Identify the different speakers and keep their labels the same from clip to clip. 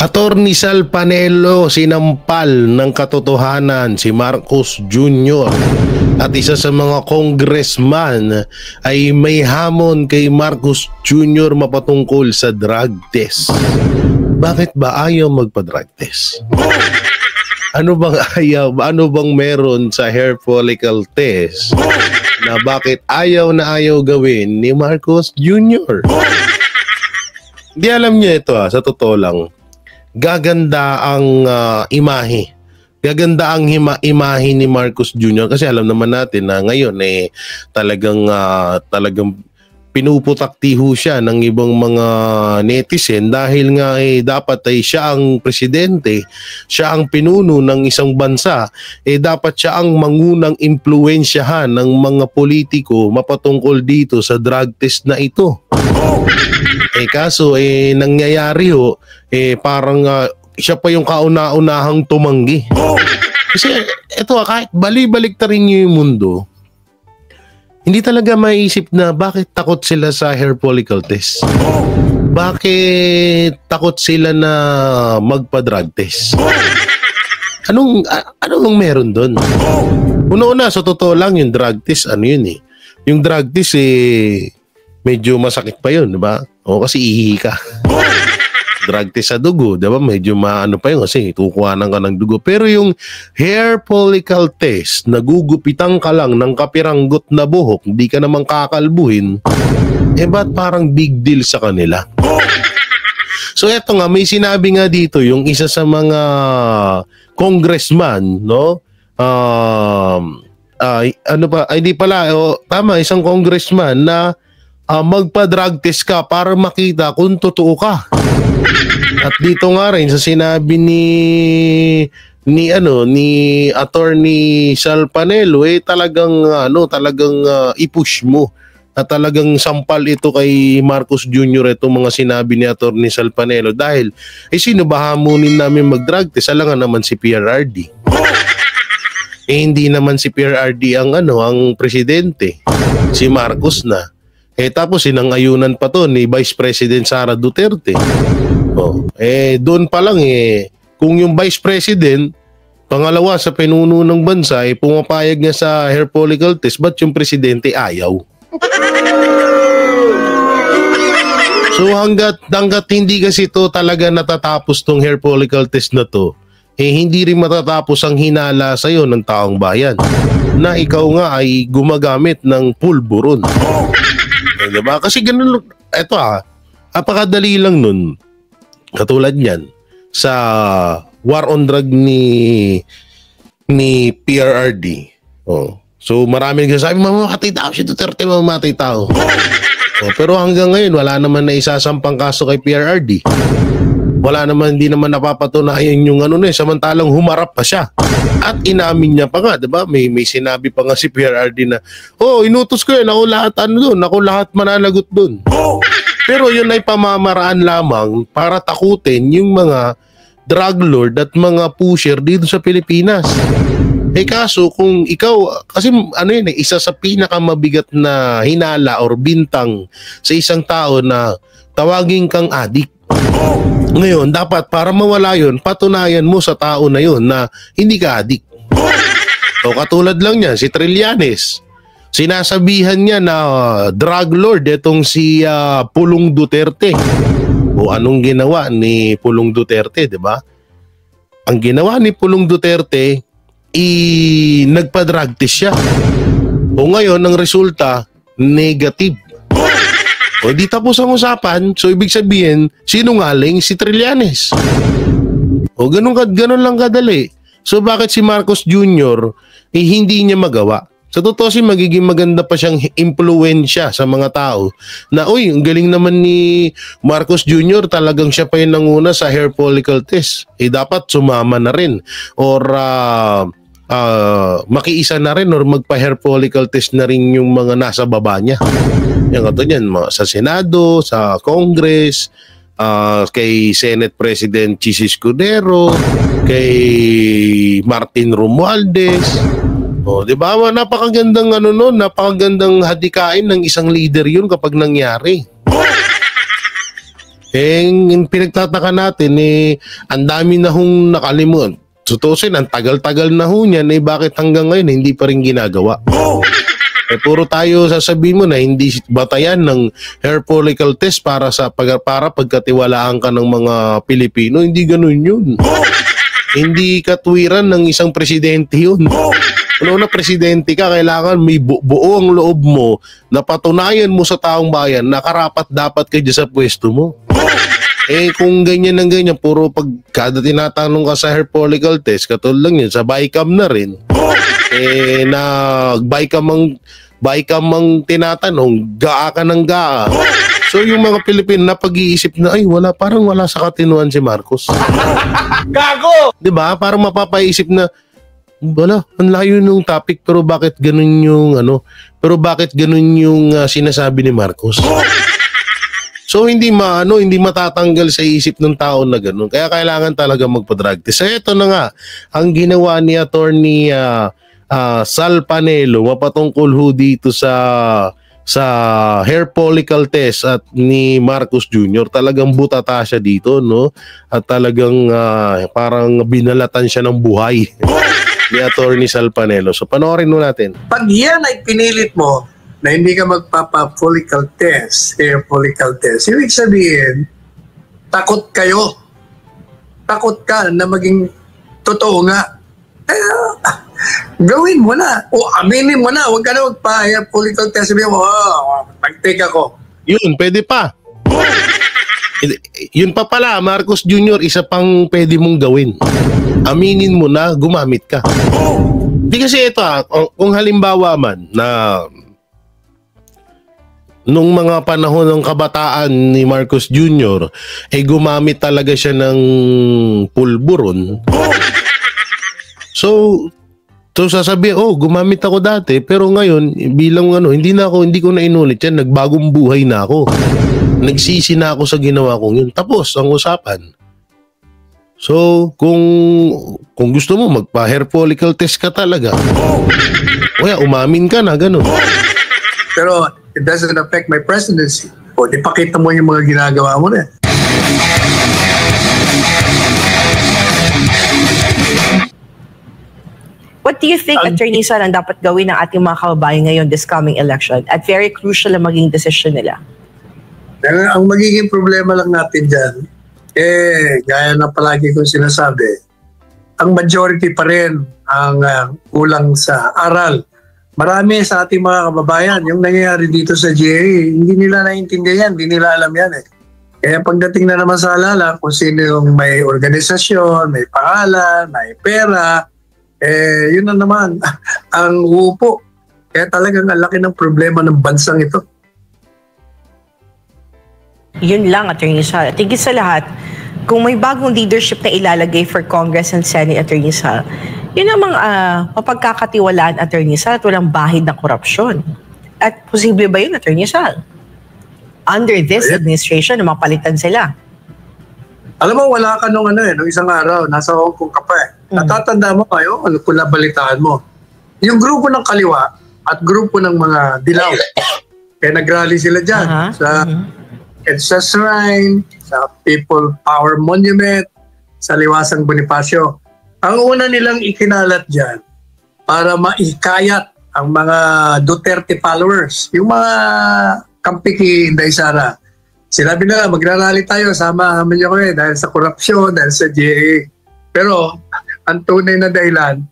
Speaker 1: Attorney Sal Panelo sinampal ng katotohanan si Marcos Jr. At isa sa mga congressman ay may hamon kay Marcos Jr. mapatungkol sa drug test. Bakit ba ayaw magpa-drug test? Ano bang ayaw? Ano bang meron sa hair follicle test na bakit ayaw na ayaw gawin ni Marcos Jr.? Di alam niya ito sa totoo lang. Gaganda ang imahe. Gaganda ang imahe ni Marcos Jr. kasi alam naman natin na ngayon talagang pinuputaktiho siya ng ibang mga netizen dahil nga dapat ay siya ang presidente, siya ang pinuno ng isang bansa, dapat siya ang mangunang impluwensyahan ng mga politiko mapatungkol dito sa drug test na ito. Kaso nangyayari parang siya pa yung kauna-unahang tumanggi. Kasi ito kahit bali-balik ta rin yung mundo, hindi talaga maiisip na bakit takot sila sa hair follicle test. Bakit takot sila na magpa-drug test? Anong meron doon? Una-una, sa totoo lang yung drug test, yung drug test medyo masakit pa yun, di ba? O kasi ihihi ka. Drug test sa dugo, di ba? Medyo maano pa yun kasi tukuhanan ka ng dugo. Pero yung hair follicle test, nagugupitan ka lang ng kapiranggot na buhok, hindi ka naman kakalbuhin, ba't parang big deal sa kanila? So eto nga, may sinabi nga dito yung isa sa mga congressman, no? Isang congressman na magpa-drug test ka para makita kung totoo ka. At dito nga rin sa sinabi ni Attorney Sal Panelo talagang i-push mo at talagang sampal ito kay Marcos Jr. itong mga sinabi ni Attorney Sal Panelo dahil sino ba hamunin namin mag-drug test? Alangan naman si PRRD. Hindi naman si PRRD ang presidente. Si Marcos na. Tapos sinangayunan pa to ni Vice President Sara Duterte. Doon pa lang kung yung Vice President, pangalawa sa pinuno ng bansa, pumapayag niya sa hair follicle test, ba't yung presidente ayaw? So hanggat hindi kasi to talaga natatapos tong hair follicle test na to, hindi rin matatapos ang hinala sa'yo ng taong bayan na ikaw nga ay gumagamit ng pulburon. Diba? Kasi ganun, eto apakadali lang nun. Katulad yan, sa war on drug ni PRRD. So marami nagsasabi, mamamatay tao si Duterte, mamamatay tao. Pero hanggang ngayon, wala naman na isasampang kaso kay PRRD. Wala naman, hindi naman napapatunayan yung samantalang humarap pa siya. At inamin niya pa nga, diba? May sinabi pa nga si PRRD na, inutos ko yan, ako lahat mananagot dun. Pero yun ay pamamaraan lamang para takutin yung mga drug lord at mga pusher dito sa Pilipinas. Kaso kung ikaw, kasi isa sa pinakamabigat na hinala or bintang sa isang tao na tawagin kang adik. Ngayon, dapat para mawala yun, patunayan mo sa tao na yun na hindi ka adik. Katulad lang niya, si Trillanes. Sinasabihan niya na drug lord itong si Pulong Duterte. Anong ginawa ni Pulong Duterte, di ba? Ang ginawa ni Pulong Duterte, nagpa-drug test siya. Ngayon, ang resulta, negative. Di tapos ang usapan, so ibig sabihin, sinungaling si Trillanes. Ganun lang kadali. So bakit si Marcos Jr. Hindi niya magawa? Sa totoo magiging maganda pa siyang impluwensya sa mga tao na, ang galing naman ni Marcos Jr. Talagang siya pa yung nanguna sa hair follicle test. Dapat sumama na rin or makiisa na rin or magpa-hair follicle test na rin yung mga nasa baba niya. Yan sa Senado, sa Congress, kay Senate President Chis Escudero, kay Martin Romualdez. Di ba? Napakagandang napakagandang hadikain ng isang leader yun kapag nangyari. yung pinagtataka natin, ang dami na hong nakalimut. Tutusin, ang tagal-tagal na ho niyan, bakit hanggang ngayon hindi pa rin ginagawa? Puro tayo sasabihin mo na hindi batayan ng hair follicle test para pagkatiwalaan ka ng mga Pilipino. Hindi ganun yun. Hindi katwiran ng isang presidente yun. Na presidente ka, kailangan may buo ang loob mo na patunayan mo sa taong bayan na karapat dapat ka dyan sa pwesto mo. Kung ganyan ng ganyan, puro pag kada tinatanong ka sa hair follicle test, katulad lang yun, sa BICAM na rin, na BICAM ang tinatanong, gaa ka ng gaa. So yung mga Pilipino na pag-iisip na, parang wala sa katinuan si Marcos. Gago! Diba? Parang mapapaisip na, wala, ang layo nung topic, pero bakit ganun yung sinasabi ni Marcos? So hindi matatanggal sa isip ng tao na gano'n. Kaya kailangan talaga magpa-drug test. So ito na nga, ang ginawa ni Attorney Sal Panelo, mapatungkol ho dito sa hair follicle test at ni Marcos Jr. Talagang butata siya dito, no? At talagang parang binalatan siya ng buhay ni Attorney Sal Panelo. So panoorin mo natin.
Speaker 2: Pag yan ay pinilit mo, na hindi ka magpapa-follicle test, hair follicle test, ibig sabihin, takot kayo. Takot ka na maging totoo nga. Gawin mo na. O aminin mo na. Huwag ka na magpa-hair follicle test. Sabihin mo, mag-take ako.
Speaker 1: Yun, pwede pa. Yun pa pala, Marcos Jr., isa pang pwede mong gawin. Aminin mo na, gumamit ka. Di kasi ito kung halimbawa man na nung mga panahon ng kabataan ni Marcos Jr., gumamit talaga siya ng pulburon. So sasabihin, gumamit ako dati, pero ngayon, bilang hindi ko na inulit yan, nagbagong buhay na ako. Nagsisi na ako sa ginawa kong yun. Tapos ang usapan. So, kung gusto mo, magpa-hair follicle test ka talaga. Umamin ka na, ganun.
Speaker 2: Pero it doesn't affect my presidency. O, di pakita mo yung mga ginagawa mo na.
Speaker 3: What do you think, Attorney Sal, ang dapat gawin ng ating mga kababayan ngayon this coming election? At very crucial ang maging decision nila.
Speaker 2: Ang magiging problema lang natin dyan, gaya na palagi kong sinasabi, ang majority pa rin ang kulang sa aral. Marami sa ating mga kababayan, yung nangyayari dito sa GA, hindi nila naiintindihan, hindi nila alam yan eh. Kaya pagdating na naman sa alala, kung sino yung may organisasyon, may pangalan, may pera, yun na naman ang upo. Kaya talagang ang laki ng problema ng bansang ito.
Speaker 3: Yun lang, Attorney Sal. Tigil sa lahat, kung may bagong leadership na ilalagay for Congress and Senate, Attorney Sal, yun namang mapagkakatiwalaan, Attorney Sal, at walang bahid ng korupsyon. At posible ba yun, Attorney Sal? Under this administration, mapalitan sila.
Speaker 2: Alam mo, wala ka nung nung isang araw, nasa Hong Kong ka pa eh. Natatanda mo kayo, kung nabalitaan mo. Yung grupo ng kaliwa at grupo ng mga dilaw, nagrally sila dyan sa EDSA Shrine, sa People Power Monument, sa Liwasang Bonifacio. Ang una nilang ikinalat dyan para maikayat ang mga Duterte followers, yung mga kampiki Inday Sara. Sinabi nila, magrarally tayo, sama niyo kami dahil sa korupsyon, dahil sa GA. Pero ang tunay na dahilan,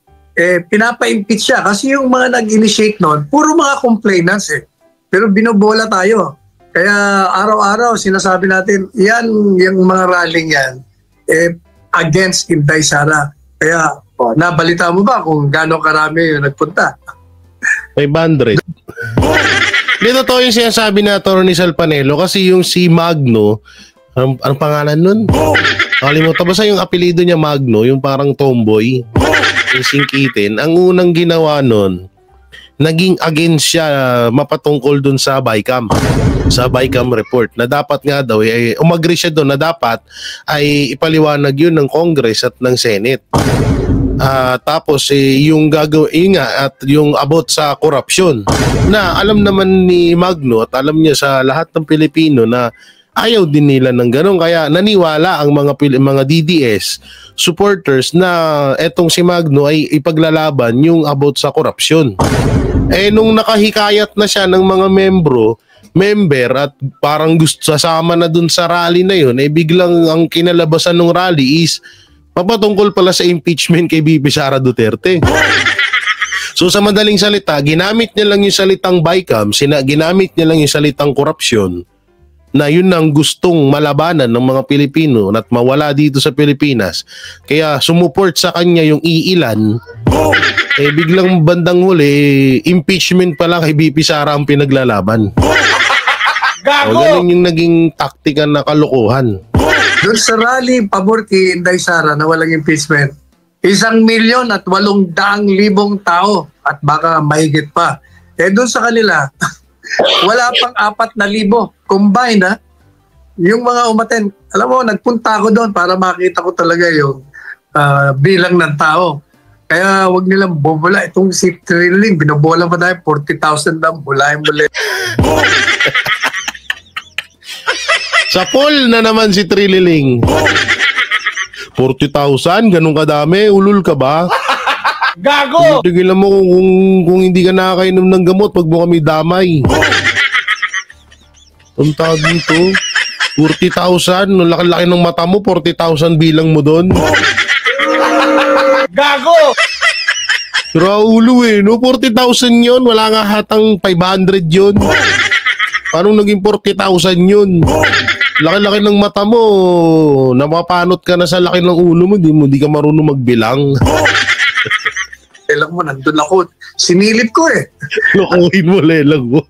Speaker 2: pinapa-impeach siya kasi yung mga nag-initiate nun, puro mga complainants eh. Pero binobola tayo. Kaya araw-araw sinasabi natin, yung mga rallying yan, against Inday Sara. Kaya, nabalita mo ba kung gaano karami yung nagpunta?
Speaker 1: 500. Dito to yung sinasabi na Attorney Sal Panelo kasi yung si Magno, ang pangalan nun? Kalimutan ba sa yung apelido niya Magno, yung parang tomboy, yung singkitin. Ang unang ginawa nun, naging against siya mapatungkol dun sa BICAM. Sa BICAM report na dapat nga daw, umagree siya doon na dapat ay ipaliwanag yun ng Congress at ng Senate. Tapos yung gagawin nga at yung about sa korupsyon na alam naman ni Magno at alam niya sa lahat ng Pilipino na ayaw din nila ng ganun. Kaya naniwala ang mga DDS supporters na etong si Magno ay ipaglalaban yung about sa korupsyon. Nung nakahikayat na siya ng mga member at parang gusto sasama na dun sa rally na yun, biglang ang kinalabasan ng rally is papatungkol pala sa impeachment kay BP Sara Duterte. So sa madaling salita, ginamit niya lang yung salitang BICAM, ginamit niya lang yung salitang korupsyon na yun ang gustong malabanan ng mga Pilipino at mawala dito sa Pilipinas. Kaya sumuport sa kanya yung iilan, biglang bandang huli, impeachment pala kay BP Sara ang pinaglalaban.
Speaker 4: Gago!
Speaker 1: O ganun yung naging taktika na kalokohan.
Speaker 2: Doon sa rally, pabor kay Inday Sara na walang impeachment, 1,000,000 at 800,000 tao at baka mahigit pa. Doon sa kanila, wala pang 4,000 combined ha. Yung mga umaten, alam mo, nagpunta ako doon para makita ko talaga yung bilang ng tao. Kaya wag nilang bubula. Itong si Trilling, binobola pa tayo, 40,000 lang, bulahin muli.
Speaker 1: Sa poll na naman si Trililing. 40,000, ganun kadami, ulul ka ba?
Speaker 4: Gago!
Speaker 1: Tigilan mo kung hindi ka nakakainom ng gamot, wag mo kami damay. Ang tawag dito, 40,000, ang laki-laki ng mata mo, 40,000 bilang mo doon.
Speaker 4: Gago!
Speaker 1: Pero ulo no? 40,000 yun, wala nga hatang 500 yun. Paano naging 40,000 yun? Laki-laki ng mata mo, napapanot ka na sa laki ng ulo mo, di ka marunong magbilang.
Speaker 2: Lelang mo, nandun ako. Sinilip ko
Speaker 1: Lokohin mo, lelang mo.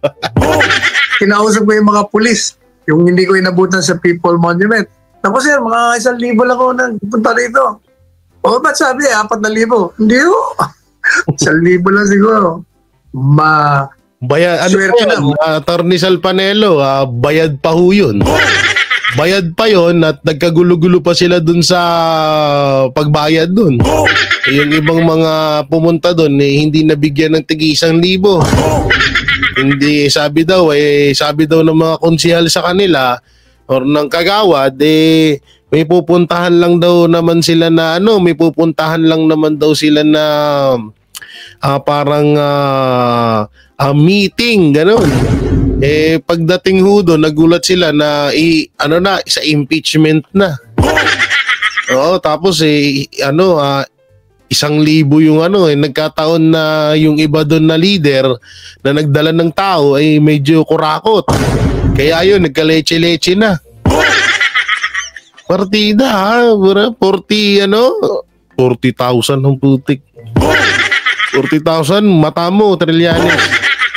Speaker 2: Kinausap ko yung mga pulis, yung hindi ko inabutan sa People Monument. Naku sir, mga 1,000 lang ako nagpunta dito. O ba't sabi 4,000? Hindi ko. 1,000 lang siguro.
Speaker 1: Bayad, ano
Speaker 2: Swerte
Speaker 1: yan? Attorney Salpanelo, bayad pa ho yun. Bayad pa yon at nagkagulo-gulo pa sila dun sa pagbayad dun. Yung ibang mga pumunta dun, hindi nabigyan ng tigi 1,000. Hindi, sabi daw ng mga konsihal sa kanila or ng kagawad, may pupuntahan lang daw naman sila na may pupuntahan lang naman daw sila na parang meeting, gano'n. Pagdating ho doon, nagulat sila na sa impeachment na. Oo, tapos 1,000 yung nagkataon na yung iba doon na leader na nagdala ng tao ay medyo kurakot. Kaya yun, nagkaleche-leche na. Partida 40,000 ang putik. 40,000, mata mo, Trillanes.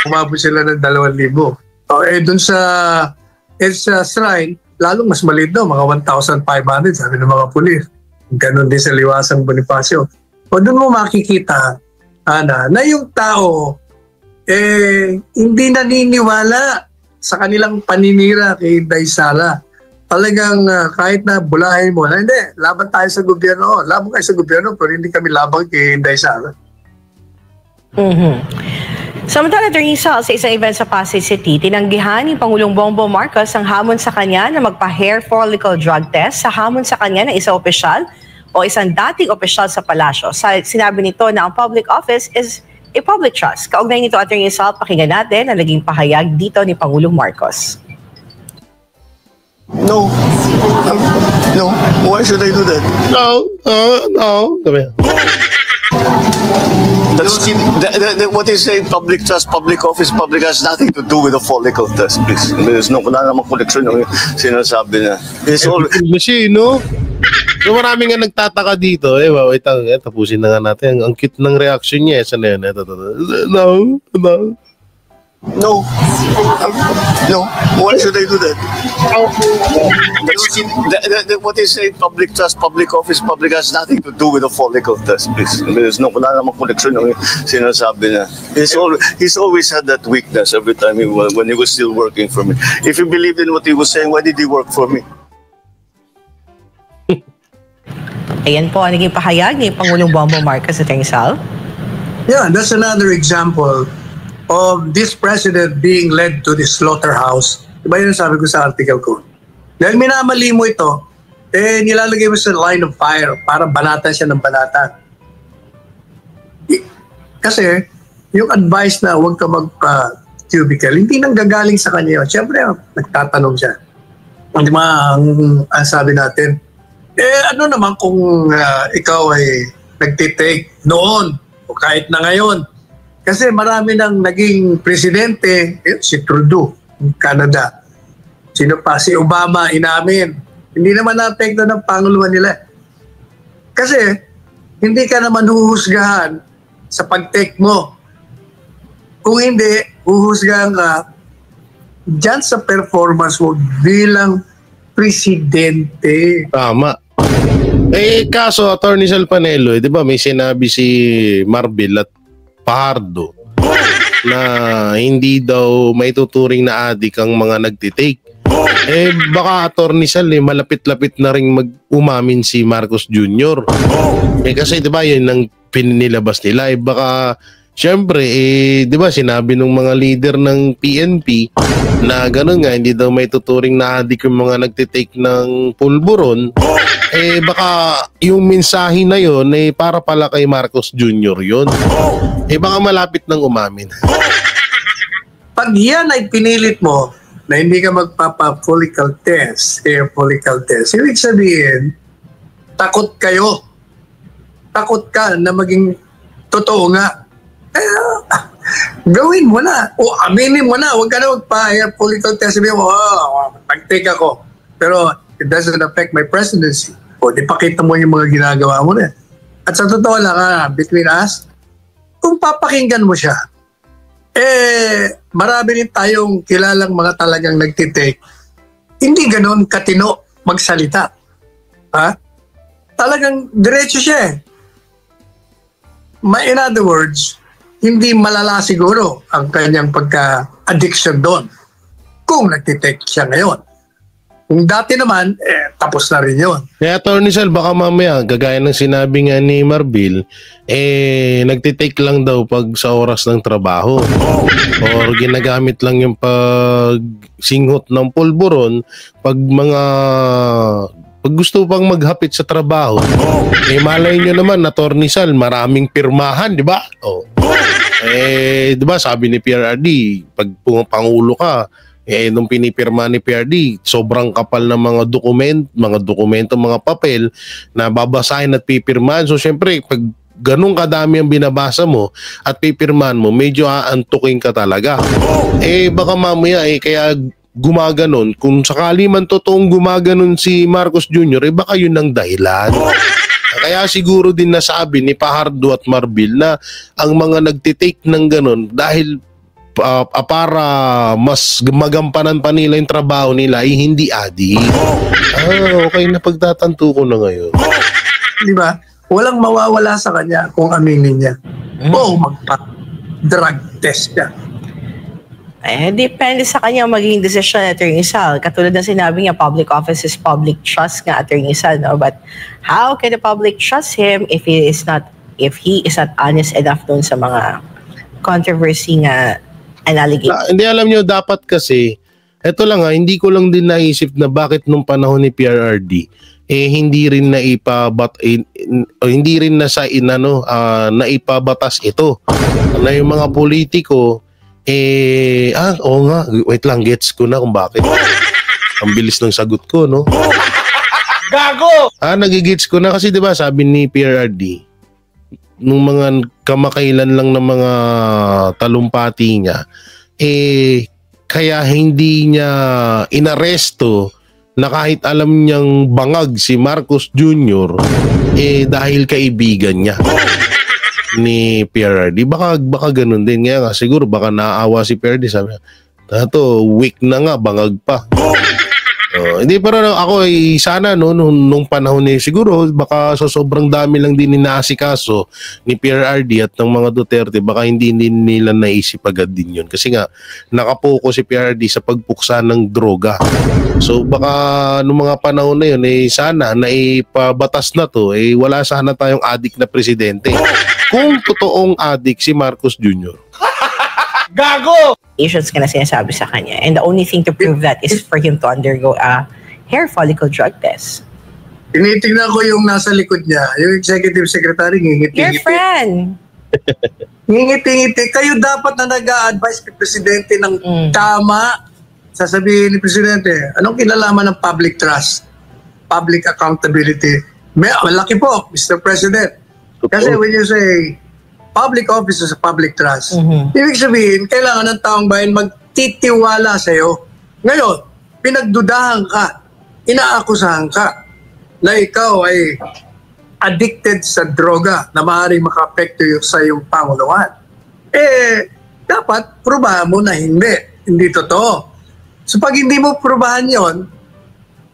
Speaker 2: Umabot sila ng 2,000. Dun sa shrine, lalong mas maliit daw, mga 1,500, sabi ng mga pulis. Ganon din sa Liwasang Bonifacio. Doon mo makikita, na yung tao, hindi naniniwala sa kanilang paninira kay Inday Sara. Talagang kahit na bulahin mo, hindi, laban tayo sa gobyerno. Laban kayo sa gobyerno, pero hindi kami laban kay Inday Sara.
Speaker 3: Samantala, Attorney Sal, sa isang event sa Pasay City, tinanggihan ni Pangulong Bongbong Marcos ang hamon sa kanya na magpa-hair follicle drug test sa hamon sa kanya ng isang opisyal o isang dating opisyal sa palasyo. Sinabi nito na ang public office is a public trust. Kaugnay nito, Attorney Sal, pakinggan natin ang naging pahayag dito ni Pangulong Marcos.
Speaker 5: No. No. Why should I do that?
Speaker 1: No. Sabi.
Speaker 5: That's what is a public trust, public office, public has nothing to do with the follicle test, please. There's wala namang connection yung sinasabi niya. It's all...
Speaker 1: Machine, no? So marami nga nagtataka dito. Tapusin na nga natin. Ang cute ng reaction niya. Saan na yun? No.
Speaker 5: No. No. Why should I do that? What is a public trust, public office, public has nothing to do with the follicle test, please. There's wala namang connection yung sinasabi niya. He's always had that weakness every time when he was still working for me. If he believed in what he was saying, why did he work for me?
Speaker 3: Ayan po ang naging pahayag ni Pangulong Bongbong Marcos sa Tengsal.
Speaker 2: Yeah, that's another example of this president being led to the slaughterhouse. Diba yun sabi ko sa article ko? Dahil minamali mo ito, nilalagay mo sa line of fire para banatan siya ng banatan. Kasi, yung advice na huwag ka magpa-cubicle, hindi nang gagaling sa kanya yun. Siyempre, nagtatanong siya. Di ba, ang sabi natin, ano naman kung ikaw ay nagtitake noon o kahit na ngayon? Kasi marami nang naging presidente, si Trudeau, Canada. Sino pa? Si Obama, inamin. Hindi naman na-apekto ng panguluan nila. Kasi, hindi ka naman huhusgahan sa pag-take mo. Kung hindi, huhusgahan ka dyan sa performance mo bilang presidente.
Speaker 1: Tama. Kaso, Attorney Sal Panelo, di ba may sinabi si Marbil at Fajardo na hindi daw may tuturing na adik ang mga nagtitake. Baka Attorney Sal, malapit-lapit na rin mag-umamin si Marcos Jr. Kasi di ba yun ang pinilabas nila. Baka syempre, di ba sinabi ng mga leader ng PNP na gano'n nga, hindi daw may tuturing na adik yung mga nagtitake ng pulburon. Baka yung mensahe na yun, para pala kay Marcos Jr. yun. Baka malapit nang umamin.
Speaker 2: Pag yan ay pinilit mo na hindi ka magpapa-follicle test, hair follicle test, ibig sabihin, takot kayo. Takot ka na maging totoo nga. Gawin mo na. O aminin mo na. Huwag ka na magpa-hair follicle test. Sabihin mo, nag-take ako. Pero it doesn't affect my presidency. O di pakita mo yung mga ginagawa mo na. At sa totoo lang, between us, kung papakinggan mo siya, marami rin tayong kilalang mga talagang nagtitake. Hindi ganon katino magsalita. Talagang diretso siya eh. In other words, hindi malala siguro ang kanyang pagka-addiction doon kung nagtitake siya ngayon. Kung dati naman, tapos na rin yun.
Speaker 1: Kaya Attorney Sal, baka mamaya, gagaya ng sinabi nga ni Marbil, nagtitake lang daw pag sa oras ng trabaho. Or ginagamit lang yung pag-singhot ng pulburon pag gusto pang maghapit sa trabaho. Malay nyo naman, Attorney Sal, maraming pirmahan, di ba? Di ba, sabi ni PRRD, pag pangulo ka, nung pinipirma ni PRD, sobrang kapal ng mga dokumento, mga papel na babasahin at pipirmahan. So, syempre, pag ganun kadami ang binabasa mo at pipirmahan mo, medyo aantukin ka talaga. Baka mamaya, kaya gumaganon. Kung sakali man totoong gumaganon si Marcos Jr., baka yun ang dahilan. Kaya siguro din nasabi ni Fajardo at Marbil na ang mga nagtitake ng ganon dahil para mas magampanan pa nila yung trabaho nila ay hindi adi. Okay na pagtatanto ko na ngayon.
Speaker 2: Di ba? Walang mawawala sa kanya kung aminin niya. O magpa-drug test niya.
Speaker 3: Depende sa kanya magiging desisyon, Attorney Sal. Katulad ng sinabi niya, public office is public trust nga, Attorney Sal. No? But how can the public trust him if he is not honest enough doon sa mga controversy nga
Speaker 1: hindi, alam nyo, dapat kasi, eto lang hindi ko lang din naisip na bakit nung panahon ni PRRD, hindi rin naipabatas ito. Na yung mga politiko, oo nga, wait lang, gets ko na kung bakit. Ang bilis ng sagot ko, no?
Speaker 4: Gago!
Speaker 1: Nagigits ko na kasi, di ba, sabi ni PRRD, nung mga kamakailan lang ng mga talumpati niya, kaya hindi niya inaresto na kahit alam niyang bangag si Marcos Jr. Dahil kaibigan niya ni PRRD. Baka ganun din. Kaya nga siguro baka naawa si PRRD. Sabi niya, tato, weak na nga, bangag pa. Hindi, pero ako sana nung panahon siguro baka sa sobrang dami lang din inaasikaso ni PRRD at ng mga Duterte, baka hindi nila naisip agad din yun. Kasi nga, nakapokus si PRRD sa pagpuksa ng droga. So baka nung mga panahon na yun, sana na ipabatas na to, wala sana tayong adik na presidente. Kung totoong adik si Marcos Jr.
Speaker 4: Gago!
Speaker 3: Asians ka na sinasabi sa kanya. And the only thing to prove that is for him to undergo a hair follicle drug test.
Speaker 2: Tinitingnan ko yung nasa likod niya, yung executive secretary,
Speaker 3: Your
Speaker 2: ngingiti-ngiti.
Speaker 3: friend.
Speaker 2: Ngingiti-ngiti. Kayo dapat na nag-a-advise kay Presidente ng tama. Sasabihin ni Presidente, anong kinalaman ng public trust? Public accountability. Malaki po, Mr. President. Kasi when you say public office is a public trust, ibig sabihin, kailangan ng taong bayan magtitiwala sa'yo. Ngayon, pinagdudahan ka, inaakusahan ka, na ikaw ay addicted sa droga na maaaring maka-apekto sa iyong panguluhan. Dapat prubahan mo na hindi totoo. So pag hindi mo prubahan yon,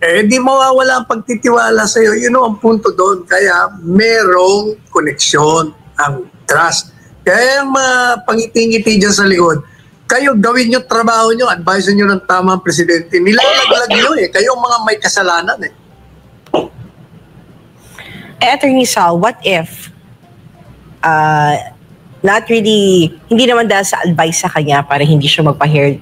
Speaker 2: di mawawala ang pagtitiwala sa iyo. Yun ang punto doon. Kaya merong koneksyon ang trust. Kaya yung mga pangiti-ngiti dyan sa likod, kayo gawin nyo trabaho nyo, advise nyo ng tamang presidente. Nilalaglag nyo kayo ang mga may kasalanan
Speaker 3: Attorney Sal, what if not really, hindi naman dahil sa advice sa kanya para hindi siya magpa-hair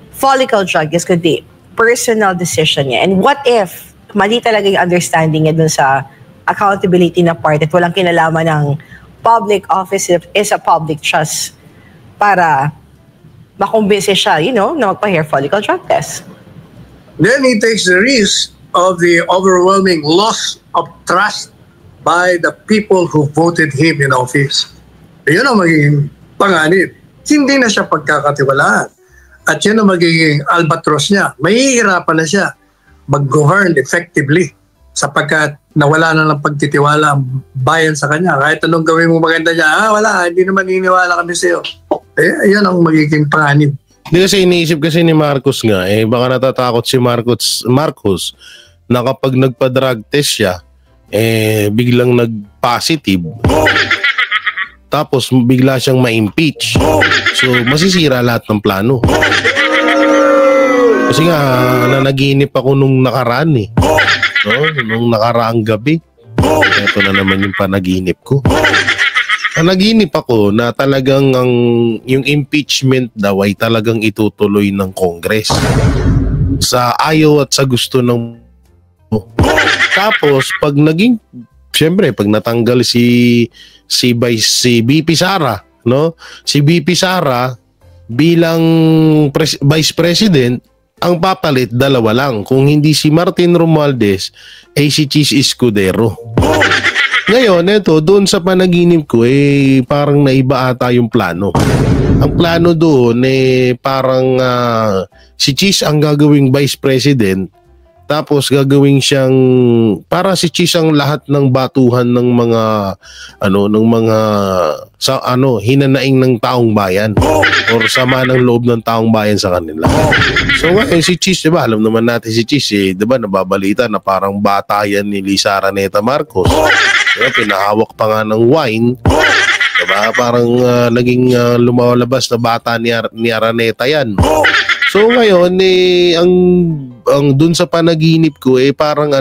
Speaker 3: follicle drug test, kundi personal decision niya. And what if mali talaga yung understanding niya dun sa accountability na part at walang kinalaman ng public office is a public trust para makumbinse siya, na magpa-hair follicle drug test.
Speaker 2: Then he takes the risk of the overwhelming loss of trust by the people who voted him in office. Yun ang magiging panganib. Hindi na siya pagkakatiwalaan. At yun ang magiging albatros niya. Mahihirapan na siya mag-govern effectively sapagkat nawala na ng pagtitiwala ang bayan sa kanya. Kahit anong gawin mo maganda niya, wala, hindi naman niniwala kami sa iyo. Yun ang magiging panganib.
Speaker 1: Hindi kasi iniisip kasi ni Marcos nga, baka natatakot si Marcos na kapag nagpa-drug test siya, biglang nag-positive. Tapos bigla siyang ma-impeach. So masisira lahat ng plano. Kasi nga nanaginip ako nung nakaraan nung nakaraang gabi. Ito na naman yung panaginip ko. Nanaginip ako na talagang yung impeachment daw ay talagang itutuloy ng Congress sa ayaw at sa gusto ng. Tapos pag siyempre pag natanggal si VP Sara, si VP Sara bilang Vice President, ang papalit dalawa lang. Kung hindi si Martin Romualdez, ay si Chis Escudero. Ngayon, doon sa panaginip ko, parang naiba ata yung plano. Ang plano doon, parang si Chis ang gagawing Vice President, tapos gagawing siyang para si Chis ang lahat ng batuhan ng mga hinanaing ng taong bayan or sama ng loob ng taong bayan sa kanila. So ngayon si Chis, diba, alam naman natin si Chis, diba, nababalita na parang bata yan ni Lisa Araneta Marcos. Diba, pinahawak pa nga ng wine. Diba, parang naging lumalabas na bata ni Araneta yan. So ngayon ang dun sa panaginip ko parang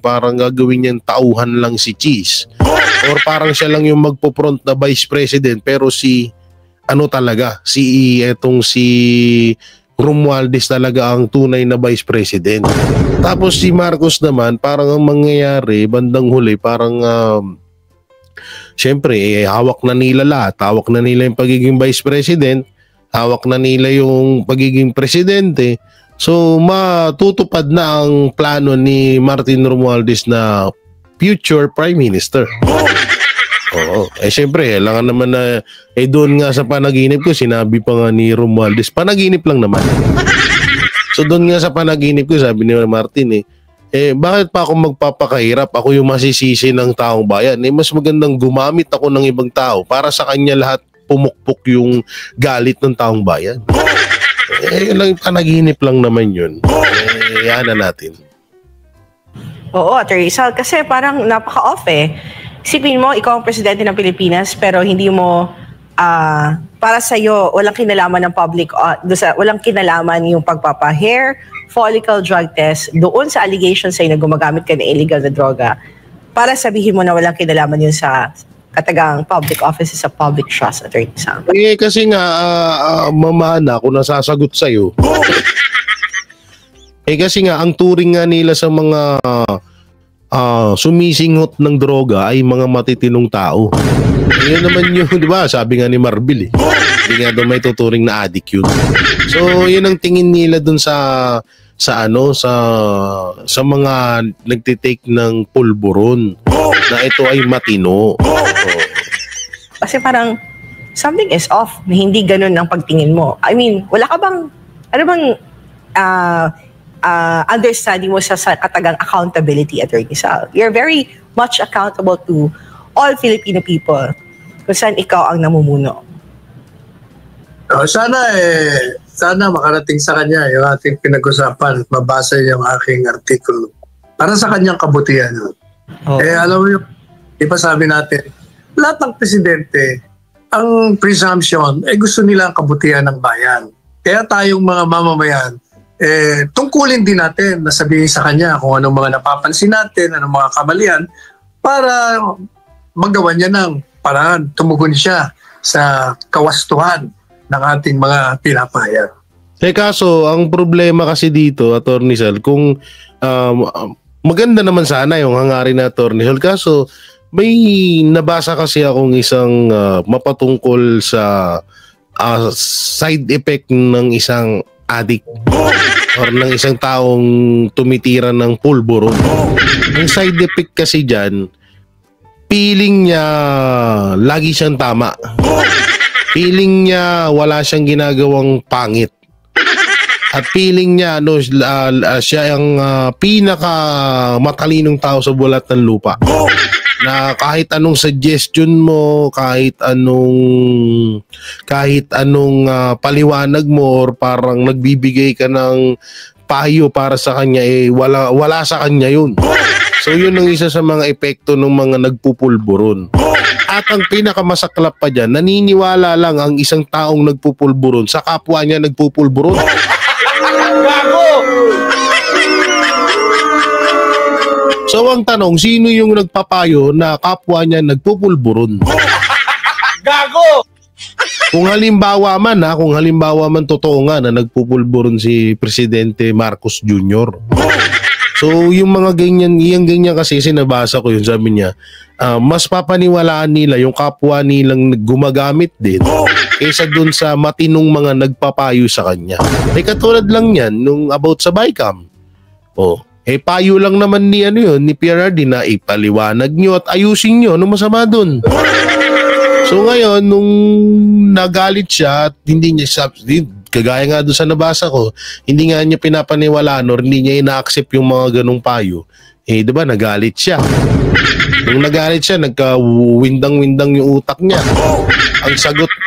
Speaker 1: parang gagawin niyang tauhan lang si Cheese. Or parang siya lang yung magpo-front na Vice President pero si Romualdez talaga ang tunay na Vice President. Tapos si Marcos naman parang ang mangyayari bandang huli parang syempre hawak na nila lahat. Hawak na nila yung pagiging Vice President. Hawak na nila yung pagiging presidente. So, matutupad na ang plano ni Martin Romualdez na future Prime Minister. Oo. Siyempre, kailangan naman na, doon nga sa panaginip ko, sinabi pa nga ni Romualdez, panaginip lang naman. So, doon nga sa panaginip ko, sabi ni Martin, bakit pa ako magpapakahirap? Ako yung masisisi ng taong bayan. Mas magandang gumamit ako ng ibang tao para sa kanya lahat pumukpok yung galit ng taong bayan. Panaginip lang naman yun. Yan na natin.
Speaker 3: Oo, Attorney Sal, kasi parang napaka-off Isipin mo, ikaw ang presidente ng Pilipinas pero hindi mo para sa'yo, walang kinalaman ng public, walang kinalaman yung pagpapa-hair follicle drug test doon sa allegations sa'yo na gumagamit ka ng illegal na droga para sabihin mo na walang kinalaman yun sa katagang public office is a public trust, Attorney Sal.
Speaker 1: Kasi nga, mamana, kung nasasagot sa'yo, Kasi nga, ang turing nga nila sa mga sumisinghot ng droga ay mga matitinong tao. Yun naman yung, di ba, sabi nga ni Marbil hindi nga doon may tuturing na addict yun. So, yun ang tingin nila doon sa mga nagtitake ng pulburon na ito ay matino.
Speaker 3: Kasi parang something is off na hindi ganun ang pagtingin mo. I mean, wala ka bang, ano bang understanding mo sa katagang accountability, Attorney Sal? You're very much accountable to all Filipino people kung saan ikaw ang namumuno.
Speaker 2: Sana makarating sa kanya yung ating pinag-usapan at mabasa yung aking artikulo para sa kanyang kabutihan. Alam mo yung, di ba sabi natin, lahat ng presidente, ang presumption, gusto nila ang kabutihan ng bayan. Kaya tayong mga mamamayan, tungkulin din natin na sabihin sa kanya kung anong mga napapansin natin, anong mga kamalian, para magawa niya ng paraan, tumugon siya sa kawastuhan ng ating mga pinapahayag.
Speaker 1: Kaso, ang problema kasi dito, Attorney Sal, kung maganda naman sana yung hangarin na Attorney Sal, kaso may nabasa kasi akong isang mapatungkol sa side effect ng isang addict or ng isang taong tumitira ng pulburon. Ang side effect kasi dyan, feeling niya lagi siyang tama. Feeling niya wala siyang ginagawang pangit. At feeling niya siya ang pinaka matalinong tao sa bulat ng lupa. Na kahit anong suggestion mo, kahit anong paliwanag mo or parang nagbibigay ka ng payo para sa kanya, wala sa kanya yun. So yun ang isa sa mga epekto ng mga nagpupulburon. At ang pinakamasaklap pa dyan, naniniwala lang ang isang taong nagpupulburon sa kapwa niya nagpupulburon.
Speaker 4: Gago!
Speaker 1: So ang tanong, sino yung nagpapayo na kapwa niya nagpupulburon?
Speaker 4: Gago!
Speaker 1: Kung halimbawa man totoo nga na nagpupulburon si Presidente Marcos Jr. So yung mga ganyan kasi sinabasa ko yun, sabi niya, mas papaniwalaan nila yung kapwa nilang gumagamit din kaysa dun sa matinong mga nagpapayo sa kanya. Katulad lang yan nung about sa BICAM. Payo lang naman ni PRRD na ipaliwanag nyo at ayusin nyo. Ano masama dun? So ngayon, nung nagalit siya at hindi niya, kagaya nga doon sa nabasa ko, hindi nga niya pinapaniwalaan or hindi niya ina-accept yung mga ganong payo. Diba, nagalit siya. Nung nagalit siya, nagka-windang-windang yung utak niya.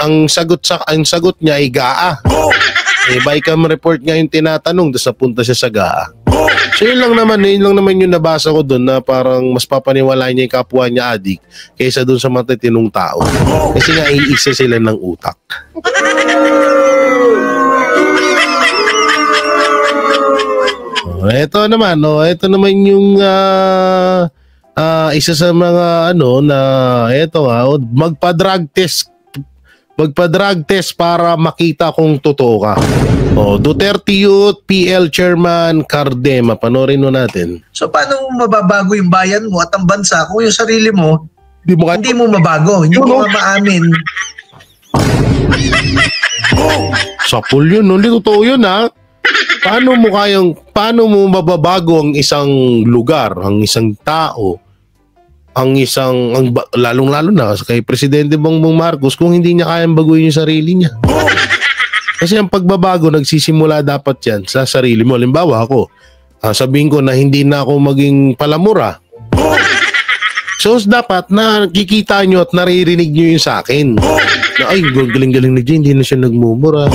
Speaker 1: Ang sagot niya ay GAA. BICAM report nga yung tinatanong, tapos napunta siya sa GAA. So yun lang naman yung nabasa ko doon na parang mas papaniwala niya yung kapwa niya adik kaysa doon sa matitinong tao. Kasi nga iisa sila ng utak. Ito naman yung isa sa mga magpa-drug test para makita kung totoo ka. Duterte Youth PL Chairman Cardema, panoorin mo natin.
Speaker 6: So paano mo mababago yung bayan mo at ang bansa kung yung sarili mo hindi mo mabago, hindi mo maamin?
Speaker 1: Sapul yun, hindi totoo yun ha. Paano mo mababago ang isang lugar, ang isang tao, lalong-lalo na kay Presidente Bongbong Marcos kung hindi niya kayang baguhin yung sarili niya. Kasi ang pagbabago nagsisimula dapat yan sa sarili mo. Halimbawa ako, sabihin ko na hindi na ako maging palamura. So dapat nakikita nyo at naririnig nyo yung sa akin. Na ay, galing-galing na dyan, hindi na siya nagmumura.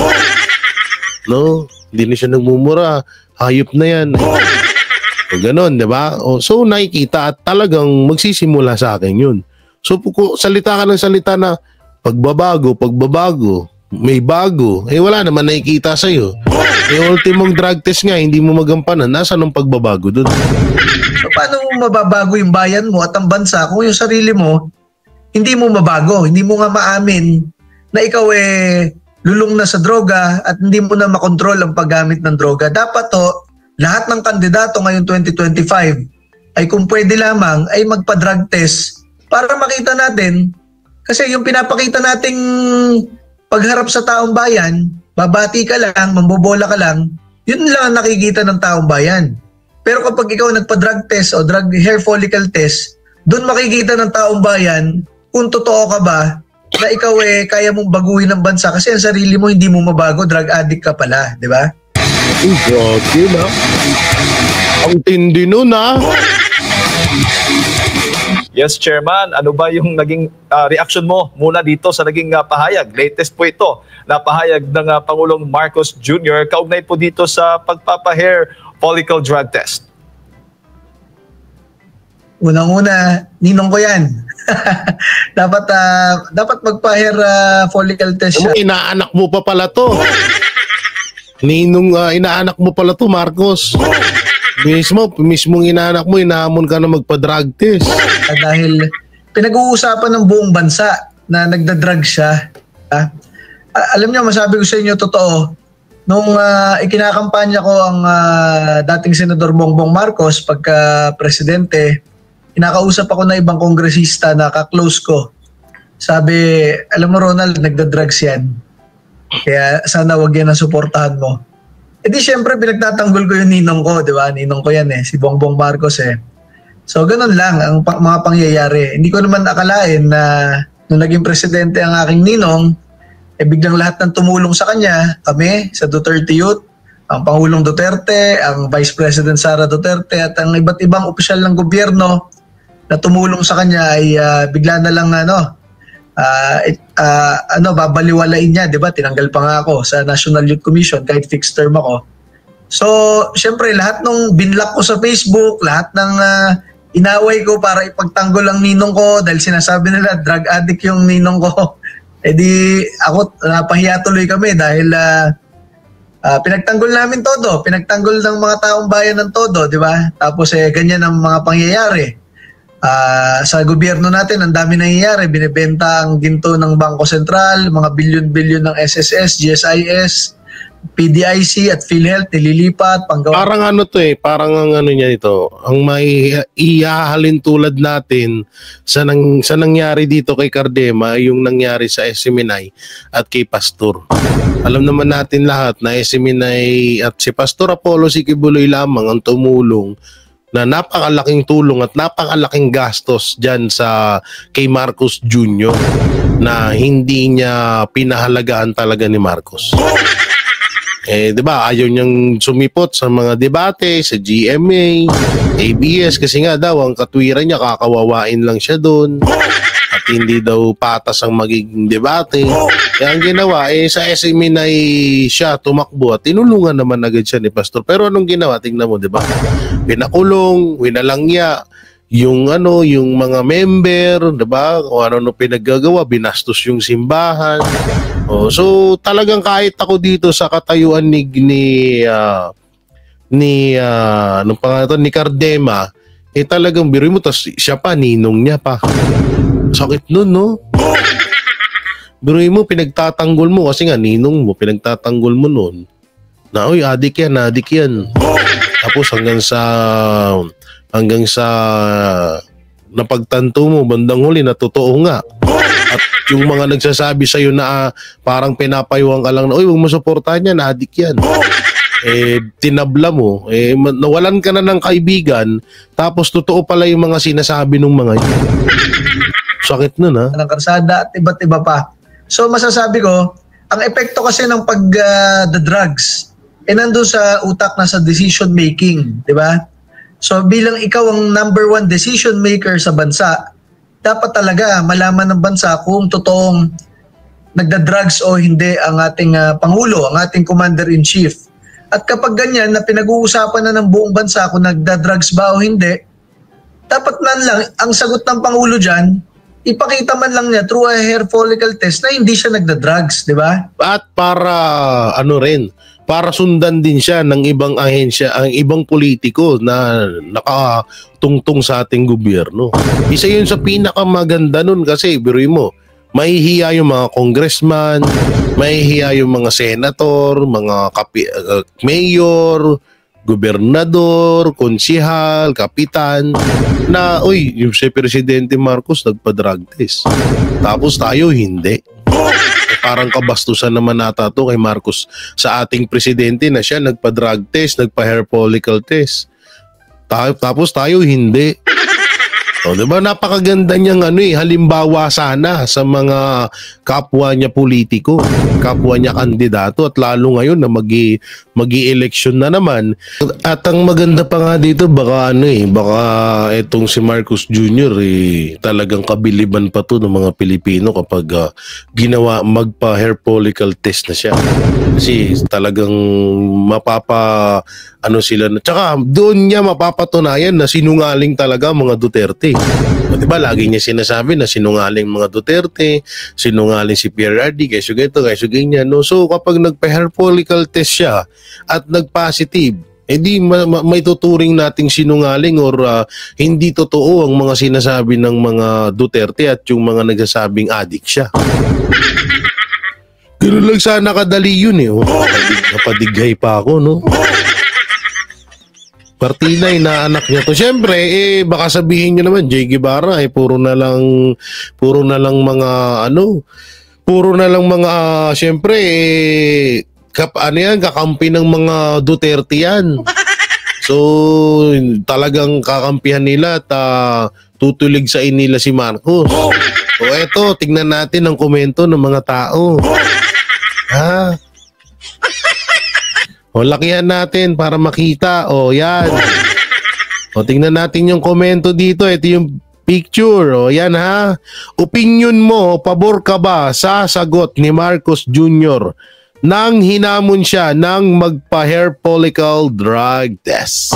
Speaker 1: No, hindi na siya nagmumura. Hayop na yan. O ganon, di ba? So nakikita at talagang magsisimula sa akin yun. So salita ka ng salita na pagbabago, may bago. Wala naman nakikita sa'yo. Ultimong drug test nga, hindi mo magampanan. Nasaan ang pagbabago dun?
Speaker 6: So paano mo mababago yung bayan mo at ang bansa kung yung sarili mo hindi mo mabago, hindi mo nga maamin na ikaw lulong na sa droga at hindi mo na makontrol ang paggamit ng droga. Dapat lahat ng kandidato ngayon 2025 ay kung pwede lamang ay magpa-drug test para makita natin, kasi yung pinapakita nating pagharap sa taong bayan, babati ka lang, mambobola ka lang, yun lang ang nakikita ng taong bayan. Pero kapag ikaw nagpa-drug test o drug hair follicle test, doon makikita ng taong bayan kung totoo ka ba na ikaw kaya mong baguhin ng bansa, kasi ang sarili mo hindi mo mabago, drug addict ka pala, di ba?
Speaker 1: Grabe na. Ang tindi nun
Speaker 7: Yes, Chairman. Ano ba yung naging reaction mo muna dito sa naging pahayag? Latest po ito na pahayag ng Pangulong Marcos Jr. kaugnay po dito sa pagpapa-hair follicle drug test.
Speaker 6: Unang-una, ninong ko yan. dapat magpa-hair follicle test siya.
Speaker 1: Inaanak mo pa pala to. Ninong inaanak mo pala to, Marcos. Mismong inaanak mo, inahamon ka na magpa-drug test.
Speaker 6: Dahil pinag-uusapan ng buong bansa na nagda-drug siya. Alam niyo, masabi ko sa inyo, totoo, nung ikinakampanya ko ang dating Senador Bongbong Marcos pagka presidente, inakausap ako na ibang kongresista na ka-close ko. Sabi, alam mo Ronald, nagda-drugs yan. Kaya sana wag yan ang suportahan mo. E di syempre pinagtatanggol ko yung ninong ko, di ba? Ninong ko yan si Bongbong Marcos So ganun lang ang mga pangyayari. Hindi ko naman akalain na nung naging presidente ang aking ninong, biglang lahat ng tumulong sa kanya, kami sa Duterte Youth, ang Pangulong Duterte, ang Vice President Sara Duterte at ang iba't ibang opisyal ng gobyerno na tumulong sa kanya ay bigla na lang babaliwalain niya, 'di ba? Tinanggal pa nga ako sa National Youth Commission kahit fixed term ako. So, syempre lahat ng binlock ko sa Facebook, lahat ng inaway ko para ipagtanggol ang ninong ko dahil sinasabi nila drug addict yung ninong ko. Eh di ako napahiya tuloy kami dahil pinagtanggol namin todo, pinagtanggol ng mga taong bayan ng todo, 'di ba? Tapos ganyan ang mga pangyayari. Sa gobyerno natin, ang dami nangyayari. Binibenta ang ginto ng Bangko Sentral, mga bilyon-bilyon ng SSS, GSIS, PDIC at PhilHealth, nililipat, panggawa.
Speaker 1: Parang parang ang niya ito, ang may ihahalin tulad natin sa nangyari dito kay Cardema, yung nangyari sa SMNI at kay Pastor. Alam naman natin lahat na SMNI at si Pastor Apollo Sikibuloy lamang ang tumulong na napakalaking tulong at napakalaking gastos dyan kay Marcos Jr. na hindi niya pinahalagaan talaga ni Marcos. 'Di ba? Ayaw niyang sumipot sa mga debate sa GMA, ABS kasi nga daw ang katwiran niya kakawawain lang siya doon at hindi daw patas ang magiging debate. Kaya ang ginawa sa SMNI ay siya tumakbo at tinulungan naman agad siya ni Pastor. Pero anong ginawa? Tingnan mo, 'di ba? Pinakulong, winalangya yung mga member, 'di ba? O ano pinaggagawa, binastos yung simbahan. So talagang kahit ako dito sa katayuan ni Cardema, talagang biruin mo, tas siya pa, ninong niya pa. Sakit nun, no? Biruin mo, pinagtatanggol mo kasi nga ninong mo, pinagtatanggol mo nun na, uy, adik yan. Tapos hanggang sa napagtanto mo, bandang huli na totoo nga. At yung mga nagsasabi sa'yo na parang pinapayuhan ka lang na, uy, huwag mo suportahan yan, adik yan. Tinabla mo, nawalan ka na ng kaibigan, tapos totoo pala yung mga sinasabi ng mga yun. Sakit nun, ha?
Speaker 6: Ng karsada at iba't iba pa. So masasabi ko, ang epekto kasi ng the drugs, nandun sa utak na sa decision making, di ba? So bilang ikaw ang number one decision maker sa bansa, dapat talaga malaman ng bansa kung totoong nagda-drugs o hindi ang ating Pangulo, ang ating Commander-in-Chief. At kapag ganyan na pinag-uusapan na ng buong bansa kung nagda-drugs ba o hindi, dapat man lang ang sagot ng Pangulo dyan, ipakita man lang niya through a hair follicle test na hindi siya nagda-drugs, di ba?
Speaker 1: At para para sundan din siya ng ibang ahensya, ang ibang politiko na nakatungtong sa ating gobyerno. Isa yun sa pinakamaganda nun kasi biruin mo, mahihiya yung mga congressman, mahihiya yung mga senator, mga mayor, gobernador, konsihal, kapitan, na, uy, yung si Presidente Marcos nagpa-drug test. Tapos tayo hindi. Parang kabastusan naman nata to kay Marcos sa ating presidente na siya nagpa-drug test, nagpa-hair follicle test. Tapos tayo hindi. O, diba napakaganda niyang halimbawa sana sa mga kapwa niya politiko, kapwa niya kandidato, at lalo ngayon na magi-election na naman. At ang maganda pa nga dito, baka baka etong si Marcos Jr. Talagang kabiliban pa to ng mga Pilipino kapag ginawa magpa-hair follicle test na siya. Kasi talagang sila na. Tsaka doon niya mapapatunayan na sinungaling talaga mga Duterte. O, diba, lagi niya sinasabi na sinungaling mga Duterte, sinungaling si PRRD, kayso ganito, kayso ganyan. No? So kapag nagpa-hair follicle test siya at nag-positive, di may tuturing nating sinungaling or hindi totoo ang mga sinasabi ng mga Duterte at yung mga nagsasabing addict siya. Ganoon lang sana kadali yun eh. Oh, napadigay pa ako, no? Partinay na anak niya to. Siyempre, baka sabihin niyo naman, Jay Guevara, puro na lang mga, siyempre, kakampi ng mga Duterte yan. So, talagang kakampihan nila at tutulig sa inila si Marcos. So, eto, tignan natin ang komento ng mga tao. Ha? O, lakihan natin para makita. O, yan. O, tingnan natin yung komento dito. Ito yung picture. O, yan ha. Opinion mo, pabor ka ba sa sagot ni Marcos Jr. nang hinamon siya ng magpa-hair follicle drug test?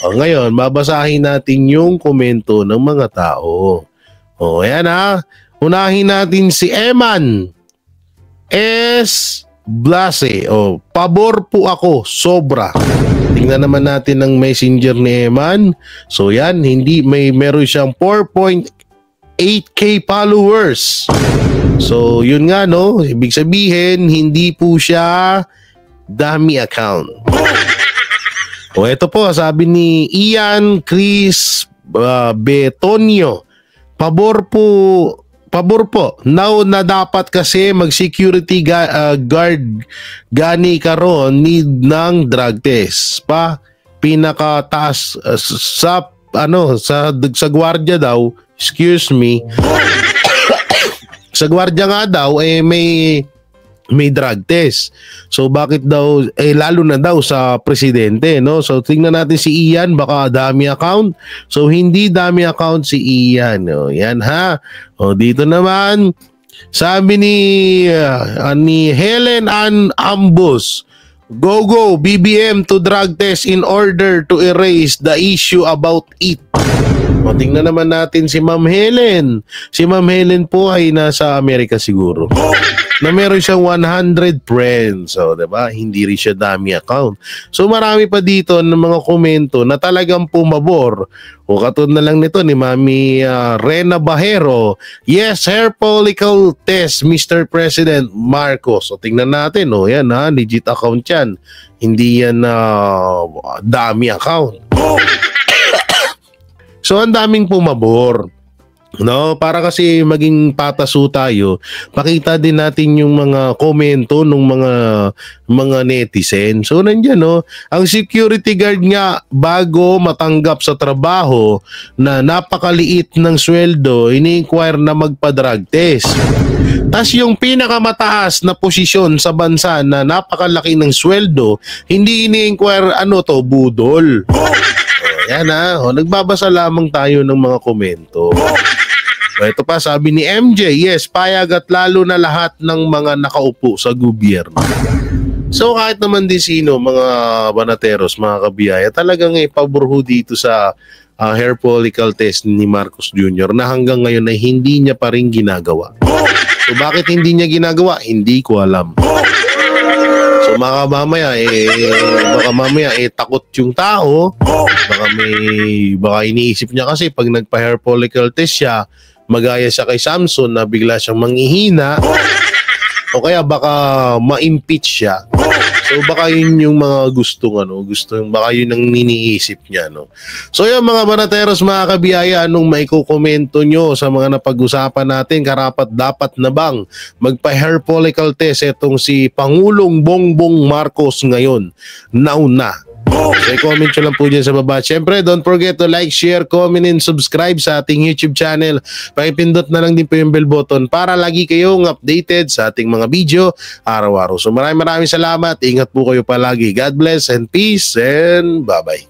Speaker 1: O, ngayon, babasahin natin yung komento ng mga tao. O, yan ha. Unahin natin si Eman S. Blase. O, pabor po ako, sobra. Tingnan naman natin ang messenger ni Eman. So yan, meron siyang 4.8k followers. So yun nga, no, ibig sabihin hindi po siya dummy account. O, ito po, sabi ni Ian Chris Betonio, pabor po. Now na dapat kasi mag-security guard gani karon need ng drug test. Pinakataas sa gwardiya daw, excuse me. Sa gwardiya nga daw may drug test. So bakit daw lalo na daw sa presidente, no? So tingnan natin si Ian, baka dami account. So hindi dami account si Ian, no? Yan ha. O, dito naman sabi ni Helen Ann Ambos, go BBM to drug test in order to erase the issue about it. O, tingnan naman natin si Ma'am Helen. Si Ma'am Helen po ay nasa Amerika siguro. Na meron siyang 100 friends. So, diba? Hindi rin siya dami account. So, marami pa dito ng mga komento na talagang pumabor. O, katulad na lang nito ni Mami Rena Bajero. Yes, hair follicle test, Mr. President Marcos. So, tingnan natin. O, yan ha, legit account yan. Hindi yan dami account. So, ang daming pumabor. No, para kasi maging pataso tayo, pakita din natin yung mga komento ng mga netizen. So nandiyan, no, ang security guard nga bago matanggap sa trabaho na napakaliit ng sweldo, ini-inquire na magpa-drug test. Tas yung pinakamataas na posisyon sa bansa na napakalaki ng sweldo, hindi ini-inquire budol. Yan ha, nagbabasa lamang tayo ng mga komento. Ito pa, sabi ni MJ, yes, payag at lalo na lahat ng mga nakaupo sa gobyerno. So kahit naman din sino, mga banateros, mga kabiyaya, talagang paborho dito sa hair follicle test ni Marcos Jr. na hanggang ngayon ay hindi niya pa rin ginagawa. So bakit hindi niya ginagawa? Hindi ko alam. So baka mamaya takot yung tao. Baka iniisip niya kasi pag nagpa-hair follicle test siya, magaya siya kay Samson na bigla siyang manghihina. o kaya baka ma-impeach siya. So baka yun yung mga gustong baka yun ang iniisip niya, no. So yung mga banateros, mga kabiyaya, anong maikukomento nyo sa mga napag-usapan natin? Karapat dapat na bang magpa-hair follicle test etong si Pangulong Bongbong Marcos ngayon? Nauna. So i-comment nyo lang po dyan sa baba. Siyempre, don't forget to like, share, comment, and subscribe sa ating YouTube channel. Pakipindot na lang din po yung bell button para lagi kayong updated sa ating mga video araw-araw. So maraming salamat. Ingat po kayo palagi. God bless and peace and bye-bye.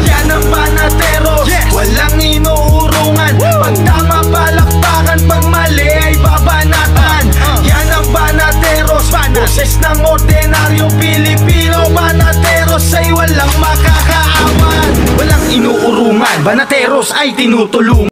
Speaker 8: Yan ang Banateros, walang inuurungan. Pag tama palakpakan, pag mali ay babanatan. Yan ang Banateros, boses ng ordinaryong Pilipino. Banateros ay walang makakaawan, walang inuurungan. Banateros ay tinutulungan.